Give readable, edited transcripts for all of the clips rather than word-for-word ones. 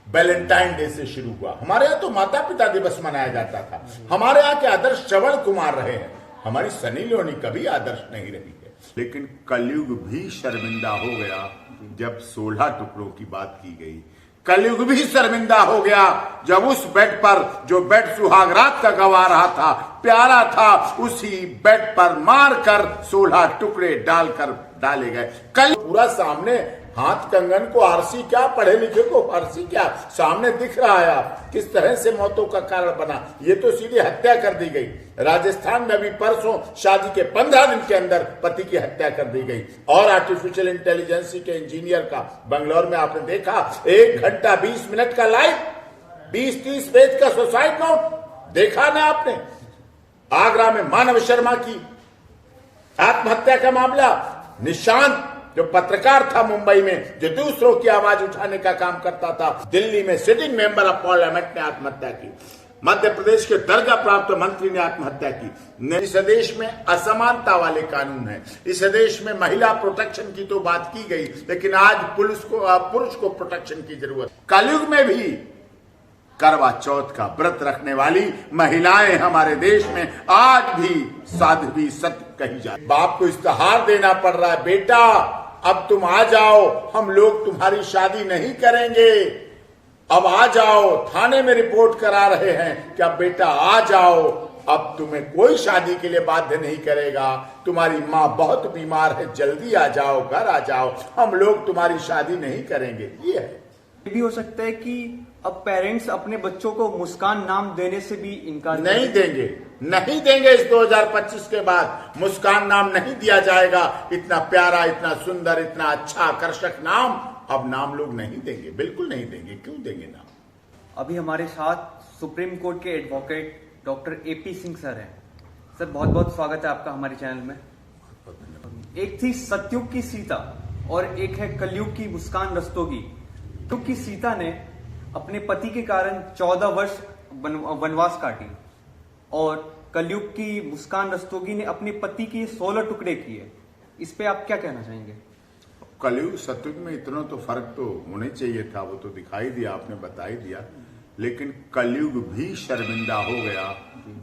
Valentine day से शुरू हुआ। हमारे यहाँ तो माता पिता दिवस मनाया जाता था। हमारे यहाँ के आदर्श श्रवण कुमार रहे हैं, हमारी सनी लियोनी कभी आदर्श नहीं रही है। लेकिन कलयुग भी शर्मिंदा हो गया जब 16 टुकड़ों की बात की गई। कलयुग भी शर्मिंदा हो गया जब उस बेड पर, जो बेड सुहागरात का गवा रहा था, प्यारा था, उसी बेड पर मारकर 16 टुकड़े डालकर डाले गए। कल पूरा सामने हाथ कंगन को आरसी क्या, पढ़े लिखे को आरसी क्या, सामने दिख रहा है आप किस तरह से मौतों का कारण बना। ये तो सीधी हत्या कर दी गई। राजस्थान में भी परसों शादी के 15 दिन के अंदर पति की हत्या कर दी गई। और आर्टिफिशियल इंटेलिजेंस के इंजीनियर का बंगलौर में आपने देखा 1 घंटा 20 मिनट का लाइव, 20-30 पेज का सुसाइड नोट देखा ना आपने। आगरा में मानव शर्मा की आत्महत्या का मामला, निशांत जो पत्रकार था मुंबई में, जो दूसरों की आवाज उठाने का काम करता था, दिल्ली में सिटिंग मेंबर ऑफ पार्लियामेंट ने आत्महत्या की। मध्य प्रदेश के दर्जा प्राप्त मंत्री ने आत्महत्या की। इस देश में असमानता वाले कानून है, इस देश में महिला प्रोटेक्शन की तो बात की गई, लेकिन आज पुरुष को प्रोटेक्शन की जरूरत। कलयुग में भी करवा चौथ का व्रत रखने वाली महिलाएं हमारे देश में आज भी साध्वी सत्य कही जाती। बाप को इस्तेहार देना पड़ रहा है, बेटा अब तुम आ जाओ, हम लोग तुम्हारी शादी नहीं करेंगे, अब आ जाओ, थाने में रिपोर्ट करा रहे हैं कि अब बेटा आ जाओ, अब तुम्हें कोई शादी के लिए बाध्य नहीं करेगा, तुम्हारी माँ बहुत बीमार है, जल्दी आ जाओ, घर आ जाओ, हम लोग तुम्हारी शादी नहीं करेंगे। ये है। ये भी हो सकता है कि अब पेरेंट्स अपने बच्चों को मुस्कान नाम देने से भी इनकार नहीं देंगे, नहीं देंगे। इस 2025 के बाद मुस्कान नाम नहीं दिया जाएगा। इतना प्यारा, इतना सुंदर, इतना अच्छा आकर्षक नाम अब नाम लोग नहीं देंगे, बिल्कुल नहीं देंगे। क्यों देंगे नाम? अभी हमारे साथ सुप्रीम कोर्ट के advocate doctor AP Singh sir हैं। सर बहुत बहुत स्वागत है आपका हमारे चैनल में। एक थी सतयुग की सीता और एक है कलयुग की मुस्कान रस्तोगी। सतयुग की सीता ने अपने पति के कारण 14 वर्ष वनवास काटी और कलयुग की मुस्कान रस्तोगी ने अपने पति के 16 टुकड़े किए। इस पे आप क्या कहना चाहेंगे? कलयुग सतयुग में इतना तो फर्क तो होने चाहिए था, वो तो दिखाई दिया, आपने बता ही दिया। लेकिन कलयुग भी शर्मिंदा हो गया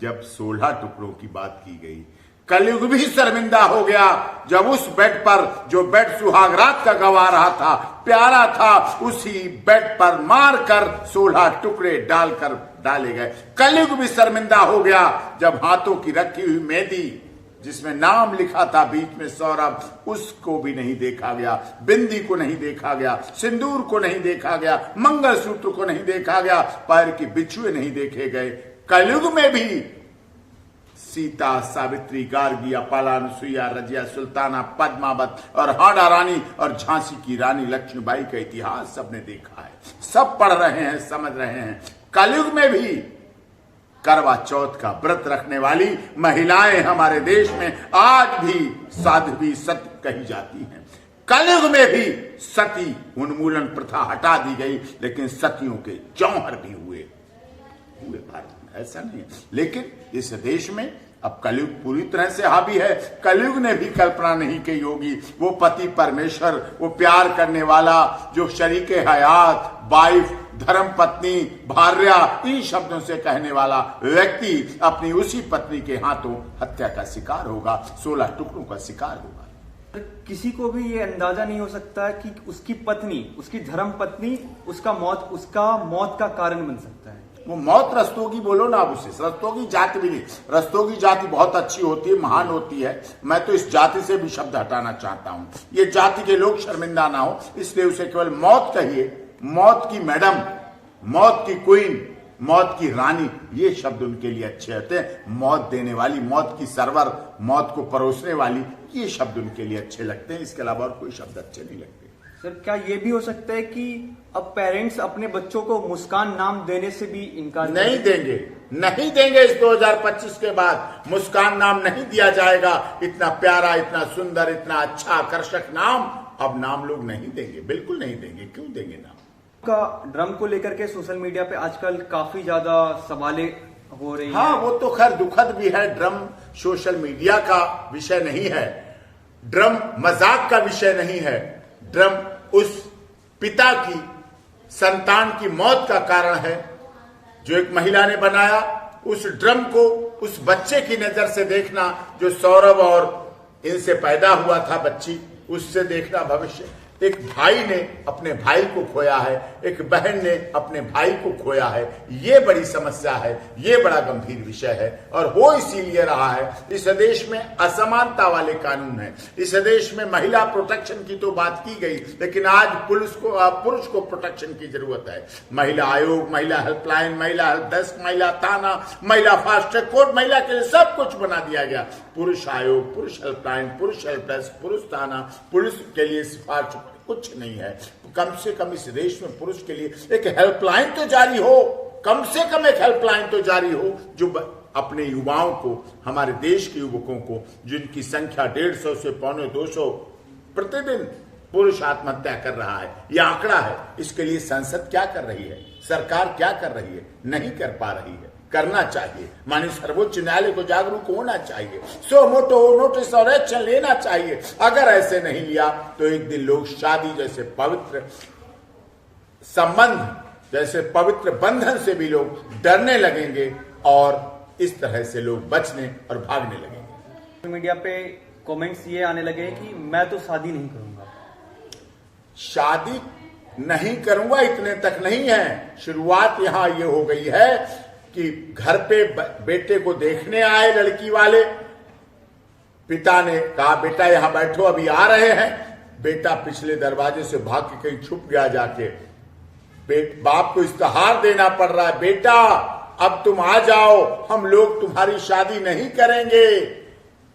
जब 16 टुकड़ों की बात की गई। कलयुग भी शर्मिंदा हो गया जब उस बेड पर, जो बेड सुहागरात का गवा रहा था, प्यारा था, उसी बेड पर मारकर 16 टुकड़े डालकर डाले गए। कलयुग भी शर्मिंदा हो गया जब हाथों की रखी हुई मेहंदी, जिसमें नाम लिखा था बीच में सौरभ, उसको भी नहीं देखा गया, बिंदी को नहीं देखा गया, सिंदूर को नहीं देखा गया, मंगलसूत्र को नहीं देखा गया, पैर की बिछुए नहीं देखे गए। कलयुग में भी सीता, सावित्री, गार्गी, अपाला, अनुसुईया, रजिया, सुल्ताना, पद्मावत और हाड़ा रानी और झांसी की रानी लक्ष्मीबाई का इतिहास सबने देखा है, सब पढ़ रहे हैं, समझ रहे हैं। कलयुग में भी करवा चौथ का व्रत रखने वाली महिलाएं हमारे देश में आज भी साध्वी सत्य कही जाती हैं। कलयुग में भी सती उन्मूलन प्रथा हटा दी गई, लेकिन सतियों के जौहर भी हुए भारत में, ऐसा नहीं है। लेकिन इस देश में अब कलयुग पूरी तरह से हावी है। कलयुग ने भी कल्पना नहीं की होगी, वो पति परमेश्वर, वो प्यार करने वाला, जो शरीके हयात, वाइफ, धर्म पत्नी, भार्या, इन शब्दों से कहने वाला व्यक्ति अपनी उसी पत्नी के हाथों हत्या का शिकार होगा, 16 टुकड़ों का शिकार होगा। किसी को भी ये अंदाजा नहीं हो सकता कि उसकी पत्नी, उसकी धर्म पत्नी, उसका मौत का कारण बन सकता है। वो मौत रस्तोगी बोलो ना, आप उसे रस्तोगी जाति भी नहीं। रस्तोगी जाति बहुत अच्छी होती है, महान होती है। मैं तो इस जाति से भी शब्द हटाना चाहता हूं। ये जाति के लोग शर्मिंदा ना हो, इसलिए उसे केवल मौत कहिए। मौत की मैडम, मौत की क्वीन, मौत की रानी, ये शब्द उनके लिए अच्छे होते हैं। मौत देने वाली, मौत की सरवर, मौत को परोसने वाली, ये शब्द उनके लिए अच्छे लगते हैं। इसके अलावा और कोई शब्द अच्छे नहीं लगते। सर क्या ये भी हो सकता है कि अब पेरेंट्स अपने बच्चों को मुस्कान नाम देने से भी इनकार नहीं देंगे, नहीं देंगे। इस 2025 के बाद मुस्कान नाम नहीं दिया जाएगा। इतना प्यारा, इतना सुंदर, इतना अच्छा आकर्षक नाम अब नाम लोग नहीं देंगे, बिल्कुल नहीं देंगे। क्यों देंगे नाम? का ड्रम को लेकर के सोशल मीडिया पे आजकल काफी ज्यादा सवालें हो रही हैं। हाँ, वो तो खैर दुखद भी है। ड्रम सोशल मीडिया का विषय नहीं है, ड्रम मजाक का विषय नहीं है। ड्रम उस पिता की संतान की मौत का कारण है, जो एक महिला ने बनाया, उस ड्रम को उस बच्चे की नजर से देखना जो सौरभ और इनसे पैदा हुआ था बच्ची, उससे देखना भविष्य। एक भाई ने अपने भाई को खोया है, एक बहन ने अपने भाई को खोया है। ये बड़ी समस्या है, ये बड़ा गंभीर विषय है और हो इसीलिए रहा है। इस देश में असमानता वाले कानून है, इस देश में महिला प्रोटेक्शन की तो बात की गई, लेकिन आज पुरुष को प्रोटेक्शन की जरूरत है। महिला आयोग, महिला हेल्पलाइन, महिला हेल्प डेस्क, महिला थाना, महिला फास्ट ट्रैक कोर्ट, महिला के लिए सब कुछ बना दिया गया। पुरुष आयोग, पुरुष हेल्पलाइन, पुरुष हेल्प डेस्क, पुरुष थाना, पुरुष के लिए सिफारिश कुछ नहीं है। कम से कम इस देश में पुरुष के लिए एक हेल्पलाइन तो जारी हो, कम से कम एक हेल्पलाइन तो जारी हो जो अपने युवाओं को, हमारे देश के युवकों को, जिनकी संख्या 150 से 250 प्रतिदिन पुरुष आत्महत्या कर रहा है, यह आंकड़ा है। इसके लिए संसद क्या कर रही है, सरकार क्या कर रही है? नहीं कर पा रही है। करना चाहिए। माननीय सर्वोच्च न्यायालय को जागरूक होना चाहिए, सो मोटो नोटिस और एक्शन लेना चाहिए। अगर ऐसे नहीं लिया तो एक दिन लोग शादी जैसे पवित्र संबंध, जैसे पवित्र बंधन से भी लोग डरने लगेंगे और इस तरह से लोग बचने और भागने लगेंगे। सोशल मीडिया पे कमेंट्स ये आने लगे कि मैं तो शादी नहीं करूंगा। शादी नहीं करूंगा इतने तक नहीं है। शुरुआत यहां ये हो गई है कि घर पे बेटे को देखने आए लड़की वाले, पिता ने कहा बेटा यहां बैठो अभी आ रहे हैं। बेटा पिछले दरवाजे से भाग के कहीं छुप गया जाके। बाप को इस्तेहार देना पड़ रहा है, बेटा अब तुम आ जाओ, हम लोग तुम्हारी शादी नहीं करेंगे,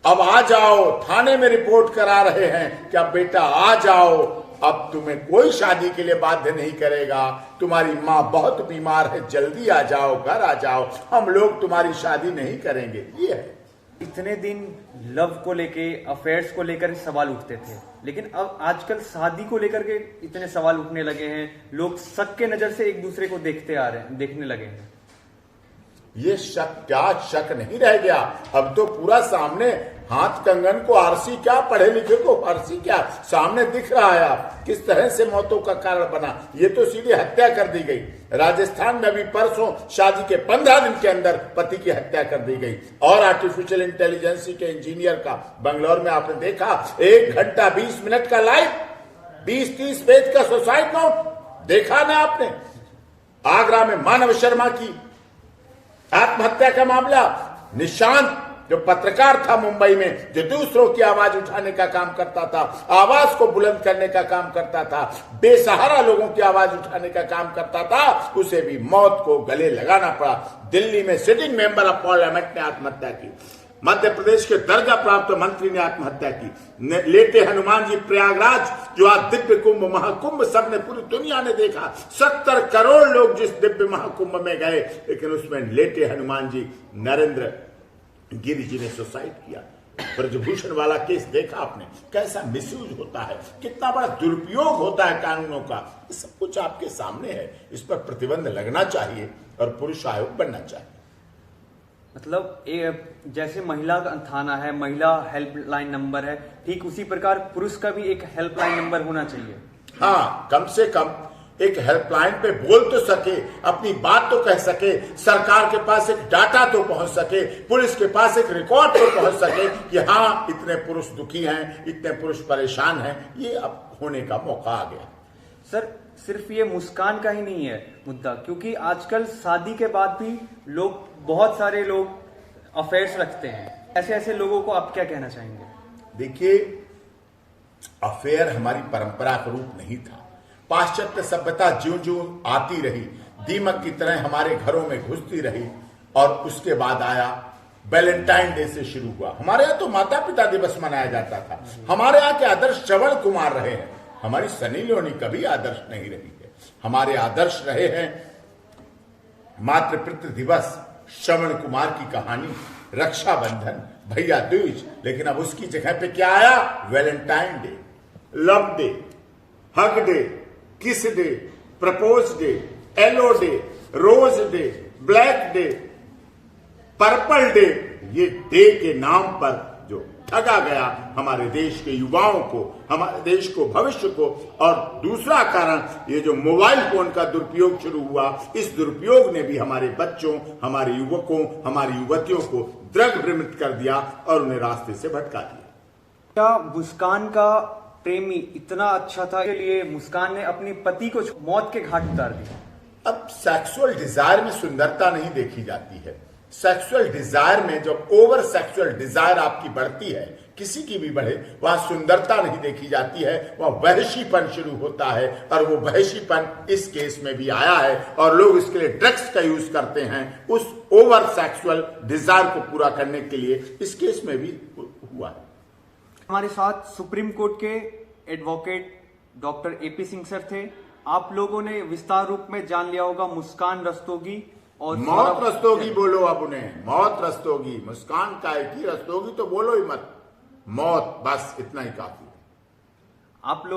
अब आ जाओ। थाने में रिपोर्ट करा रहे हैं कि अब बेटा आ जाओ, अब तुम्हें कोई शादी के लिए बाध्य नहीं करेगा, तुम्हारी माँ बहुत बीमार है, जल्दी आ जाओ, घर आ जाओ, हम लोग तुम्हारी शादी नहीं करेंगे। ये है। इतने दिन लव को लेके, अफेयर्स को लेकर सवाल उठते थे, लेकिन अब आजकल शादी को लेकर के इतने सवाल उठने लगे हैं। लोग शक के नजर से एक दूसरे को देखने लगे हैं। ये शक, क्या शक नहीं रह गया, अब तो पूरा सामने हाथ कंगन को आरसी क्या, पढ़े लिखे को आरसी क्या, सामने दिख रहा है आप किस तरह से मौतों का कारण बना। ये तो सीधी हत्या कर दी गई। राजस्थान में अभी परसों शादी के 15 दिन के अंदर पति की हत्या कर दी गई। और आर्टिफिशियल इंटेलिजेंस के इंजीनियर का बंगलौर में आपने देखा, 1 घंटा 20 मिनट का लाइव, 20-30 पेज का सुसाइड नोट देखा ना आपने। आगरा में मानव शर्मा की आत्महत्या का मामला, निशांत जो पत्रकार था मुंबई में, जो दूसरों की आवाज उठाने का काम करता था, आवाज को बुलंद करने का काम करता था, बेसहारा लोगों की आवाज उठाने का काम करता था, उसे भी मौत को गले लगाना पड़ा। दिल्ली में सिटिंग मेंबर ऑफ पार्लियामेंट ने आत्महत्या की। मध्य प्रदेश के दर्जा प्राप्त मंत्री ने आत्महत्या की। लेटे हनुमान जी प्रयागराज, जो आज दिव्य कुंभ महाकुंभ सबने, पूरी दुनिया ने देखा, 70 करोड़ लोग जिस दिव्य महाकुंभ में गए, लेकिन उसमें लेटे हनुमान जी नरेंद्र गिरी जी ने सुसाइड किया। ब्रजभूषण वाला केस देखा आपने, कैसा मिसयूज होता है, कितना बड़ा दुरुपयोग होता है कानूनों का। ये सब कुछ आपके सामने है। इस पर प्रतिबंध लगना चाहिए और पुरुष आयोग बनना चाहिए। मतलब जैसे महिला थाना है, महिला हेल्पलाइन नंबर है, ठीक उसी प्रकार पुरुष का भी एक हेल्पलाइन नंबर होना चाहिए। हाँ, कम से कम एक हेल्पलाइन पे बोल तो सके, अपनी बात तो कह सके, सरकार के पास एक डाटा तो पहुंच सके, पुलिस के पास एक रिकॉर्ड तो पहुंच सके कि हाँ इतने पुरुष दुखी हैं, इतने पुरुष परेशान हैं। ये अब होने का मौका आ गया। सर, सिर्फ ये मुस्कान का ही नहीं है मुद्दा, क्योंकि आजकल शादी के बाद भी बहुत सारे लोग अफेयर्स रखते हैं। ऐसे ऐसे लोगों को आप क्या कहना चाहेंगे? देखिए, अफेयर हमारी परंपरा का रूप नहीं था। पाश्चात्य सभ्यता ज्यों ज्यों आती रही, दीमक की तरह हमारे घरों में घुसती रही, और उसके बाद आया वैलेंटाइन डे से शुरू हुआ। हमारे यहाँ तो माता पिता दिवस मनाया जाता था। हमारे यहाँ के आदर्श श्रवण कुमार रहे हैं, हमारी सनी लियोनी कभी आदर्श नहीं रही है। हमारे आदर्श रहे हैं मातृपितृ दिवस, श्रवण कुमार की कहानी, रक्षाबंधन, भैया दूज। लेकिन अब उसकी जगह पे क्या आया? Valentine Day, love day, hug day, kiss day, propose day, yellow day, rose day, black day, purple day. ये डे के नाम पर जो ठगा गया हमारे देश के युवाओं को, हमारे देश को, भविष्य को। और दूसरा कारण ये जो मोबाइल फोन का दुरुपयोग शुरू हुआ, इस दुरुपयोग ने भी हमारे बच्चों, हमारे युवकों, हमारी युवतियों को दृढ़ भ्रमित कर दिया और उन्हें रास्ते से भटका दिया। क्या मुस्कान का प्रेमी इतना अच्छा था के लिए मुस्कान ने अपने पति को मौत के घाट उतार दिया? अब सेक्सुअल डिजायर में सुंदरता नहीं देखी जाती है। सेक्सुअल डिजायर में जब ओवर सेक्सुअल डिजायर आपकी बढ़ती है, किसी की भी बढ़े, वहां सुंदरता नहीं देखी जाती है, वहां वहशीपन शुरू होता है। और वो वहशीपन इस केस में भी आया है और लोग इसके लिए ड्रग्स का यूज करते हैं उस ओवर सेक्सुअल डिजायर को पूरा करने के लिए। इस केस में भी हुआ है। हमारे साथ सुप्रीम कोर्ट के advocate doctor AP Singh sir थे। आप लोगों ने विस्तार रूप में जान लिया होगा मुस्कान रस्तोगी और मौत रस्तोगी बोलो, अब उन्हें मौत रस्तोगी, मुस्कान का है कि रस्तोगी तो बोलो ही मत, मौत, बस इतना ही काफी। आप लोग